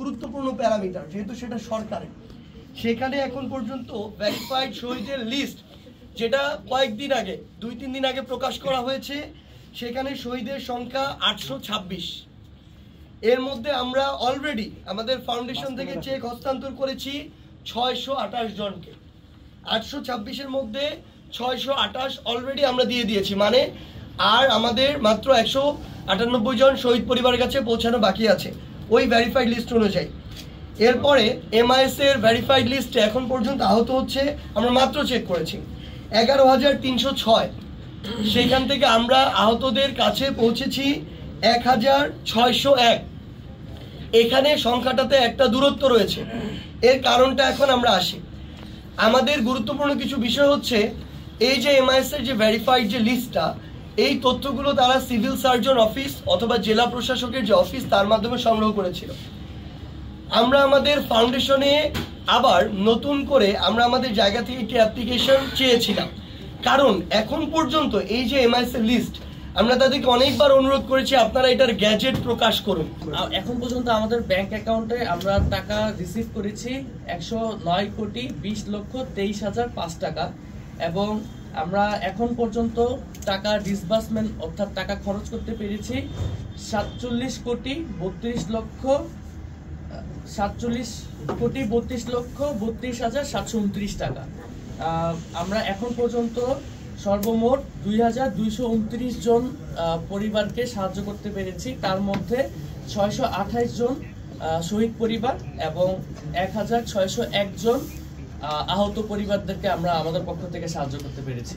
গুরুত্বপূর্ণ প্যারামিটার যেহেতু সেটা সরকারের, সেখানে এখন পর্যন্ত ভেরিফাইড শহীদের লিস্ট যেটা কয়েকদিন আগে 2-3 দিন আগে প্রকাশ করা হয়েছে, সেখানে শহীদের সংখ্যা 826। এর মধ্যে আমরা অলরেডি আমাদের ফাউন্ডেশন থেকে চেক হস্তান্তর করেছি 628 জনকে। 826-এর মধ্যে 628 অলরেডি আমরা দিয়ে দিয়েছি, মানে আর আমাদের মাত্র 198 জন শহীদ পরিবারের কাছে পৌঁছানো বাকি আছে ওই ভেরিফাইড লিস্ট অনুযায়ী। এরপরে MIS এর ভেরিফাইড লিস্টে এখন পর্যন্ত আহত হচ্ছে, আমরা মাত্র চেক করেছি 11,306। সেখান থেকে আমরা আহতদের কাছে পৌঁছেছি 1,601। এখানে সংখ্যাটাতে একটা দূরত্ব রয়েছে, এর কারণটা এখন আমরা আসি। আমাদের গুরুত্বপূর্ণ কিছু বিষয় হচ্ছে এই যে MIS এর যে ভেরিফাইড যে লিস্টটা, এই তথ্যগুলো তারা সিভিল সার্জন অফিস অথবা জেলা প্রশাসকের যে অফিস তার মাধ্যমে সংগ্রহ করেছিল। আমরা আমাদের ফাউন্ডেশনে আবার নতুন করে আমরা আমাদের জায়গা থেকে একটি অ্যাপ্লিকেশন চেয়েছিলাম, কারণ এখন পর্যন্ত এই যে MIS এর লিস্ট আমরা তাদেরকে অনেকবার অনুরোধ করেছি আপনারা এটার গ্যাজেট প্রকাশ করুন। এখন পর্যন্ত আমাদের ব্যাংক অ্যাকাউন্টে আমরা টাকা রিসিভ করেছি 109,20,23,005 টাকা, এবং আমরা এখন পর্যন্ত টাকা ডিসবার্সমেন্ট অর্থাৎ টাকা খরচ করতে পেরেছি 47,32,32,729 টাকা। আমরা এখন পর্যন্ত সর্বমোট 2,229 জন পরিবারকে সাহায্য করতে পেরেছি, তার মধ্যে 628 জন শহীদ পরিবার এবং 1,601 জন আহত পরিবারদেরকে আমরা আমাদের পক্ষ থেকে সাহায্য করতে পেরেছি।